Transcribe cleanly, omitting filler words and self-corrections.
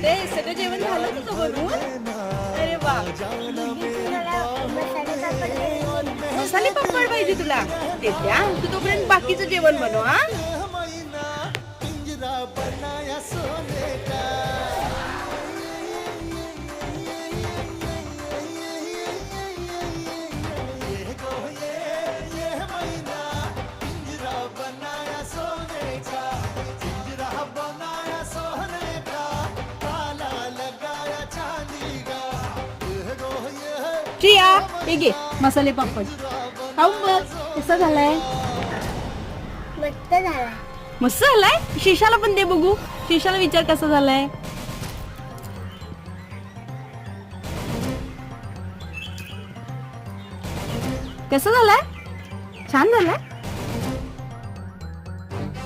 ते सगळं जेवण झालं तुझं बनवून? अरे वा. मसाले पापड पाहिजे तुला? ते द्या, तू तोपर्यंत बाकीचं जेवण बनव हा. प्रिया हे घे मसाले पापड खाऊन बघ कसा झालाय. मस्त झाला. मस्त झालाय. शिशाला पण दे बघू. शिशाला विचार कसा झालाय. कसा झालाय. छान झालाय.